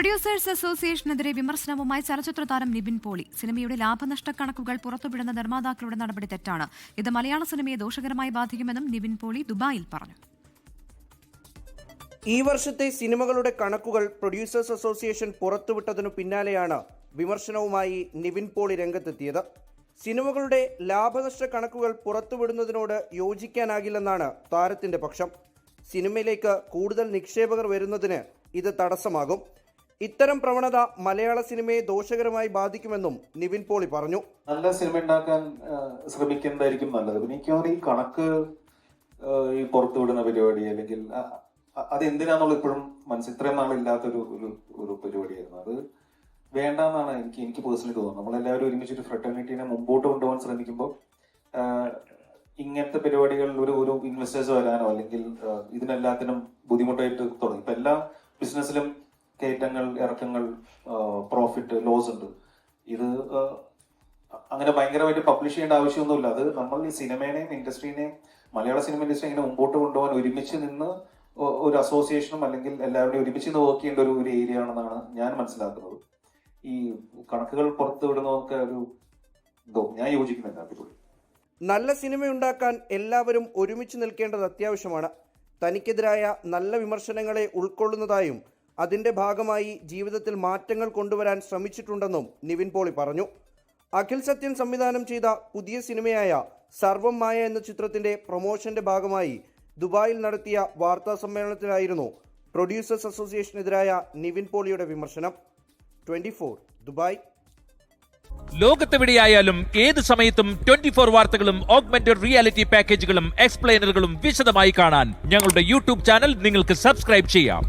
Producers അസോസിയേഷനെതിരെ വിമർശനവുമായി ചലച്ചിത്ര താരം നിവിൻ പോളി. സിനിമയുടെ ലാഭനഷ്ട കണക്കുകൾ പുറത്തുവിടുന്ന നിർമ്മാതാക്കളുടെ നടപടി തെറ്റാണ്. ഇത് മലയാള സിനിമയെ ദോഷകരമായി ബാധിക്കുമെന്നും നിവിൻ പോളി ദുബായിൽ പറഞ്ഞു. ഈ വർഷത്തെ സിനിമകളുടെ കണക്കുകൾ പ്രൊഡ്യൂസേഴ്സ് അസോസിയേഷൻ പുറത്തുവിട്ടതിനു പിന്നാലെയാണ് വിമർശനവുമായി നിവിൻ പോളി രംഗത്തെത്തിയത്. സിനിമകളുടെ ലാഭനഷ്ട കണക്കുകൾ പുറത്തുവിടുന്നതിനോട് യോജിക്കാനാകില്ലെന്നാണ് താരത്തിന്റെ പക്ഷം. സിനിമയിലേക്ക് കൂടുതൽ നിക്ഷേപകർ വരുന്നതിന് ഇത് തടസ്സമാകും. ഇത്തരം പ്രവണത മലയാള സിനിമയെ ദോഷകരമായി ബാധിക്കുമെന്നും നിവിൻ പോളി പറഞ്ഞു. നല്ല സിനിമ ഉണ്ടാക്കാൻ ശ്രമിക്കുന്നതായിരിക്കും നല്ലത്. പിന്നെ എനിക്ക് ഈ കണക്ക് ഈ പുറത്തുവിടുന്ന പരിപാടി അല്ലെങ്കിൽ അത് എന്തിനാന്നുള്ള ഇപ്പോഴും ഇത്രയും നാളില്ലാത്തൊരു ഒരു പരിപാടിയായിരുന്നു. അത് വേണ്ടെന്നാണ് എനിക്ക് പേഴ്സണലി തോന്നുന്നത്. നമ്മളെല്ലാവരും ഒരുമിച്ചൊരു ഫ്രട്ടേണിറ്റിനെ മുമ്പോട്ട് കൊണ്ടുപോകാൻ ശ്രമിക്കുമ്പോൾ ഇങ്ങനത്തെ പരിപാടികളിൽ ഒരു ഇൻവെസ്റ്റേഴ്സ് വരാനോ അല്ലെങ്കിൽ ഇതിനെല്ലാത്തിനും ബുദ്ധിമുട്ടായിട്ട് തുടങ്ങി. ഇപ്പൊ എല്ലാ ബിസിനസ്സിലും കയറ്റങ്ങൾ, ഇറക്കങ്ങൾ, പ്രോഫിറ്റ്, ലോസ് ഉണ്ട്. ഇത് അങ്ങനെ ഭയങ്കരമായിട്ട് പബ്ലിഷ് ചെയ്യേണ്ട ആവശ്യമൊന്നുമില്ല. അത് നമ്മൾ ഈ സിനിമേനെയും ഇൻഡസ്ട്രീനെയും മലയാള സിനിമ ഇൻഡസ്ട്രി ഇങ്ങനെ മുമ്പോട്ട് കൊണ്ടുപോകാൻ ഒരുമിച്ച് നിന്ന് ഒരു അസോസിയേഷനും അല്ലെങ്കിൽ എല്ലാവരുടെയും ഒരുമിച്ച് നിന്ന് വർക്ക് ചെയ്യേണ്ട ഒരു ഏരിയ ആണെന്നാണ് ഞാൻ മനസ്സിലാക്കുന്നത്. ഈ കണക്കുകൾ പുറത്തു വിടുന്നതൊക്കെ ഞാൻ യോജിക്കുന്നില്ല. അതിലൂടെ നല്ല സിനിമയുണ്ടാക്കാൻ എല്ലാവരും ഒരുമിച്ച് നിൽക്കേണ്ടത് അത്യാവശ്യമാണ്. തനിക്കെതിരായ നല്ല വിമർശനങ്ങളെ ഉൾക്കൊള്ളുന്നതായും അതിന്റെ ഭാഗമായി ജീവിതത്തിൽ മാറ്റങ്ങൾ കൊണ്ടുവരാൻ ശ്രമിച്ചിട്ടുണ്ടെന്നും നിവിൻ പോളി പറഞ്ഞു. അഖിൽ സത്യൻ സംവിധാനം ചെയ്ത പുതിയ സിനിമയായ സർവം മായ എന്ന ചിത്രത്തിന്റെ പ്രൊമോഷന്റെ ഭാഗമായി ദുബായിൽ നടത്തിയ വാർത്താ സമ്മേളനത്തിലായിരുന്നു പ്രൊഡ്യൂസേഴ്സ് അസോസിയേഷനെതിരായ നിവിൻ പോളിയുടെ വിമർശനം. 24 ദുബായ്. ലോകത്തെവിടെയായാലും ഏത് സമയത്തും 24 വാർത്തകളും ഓഗ്മെന്റഡ് റിയാലിറ്റി പാക്കേജുകളും എക്സ്പ്ലെയിനറുകളും വിശദമായി കാണാൻ ഞങ്ങളുടെ യൂട്യൂബ് ചാനൽ നിങ്ങൾക്ക് സബ്സ്ക്രൈബ് ചെയ്യാം.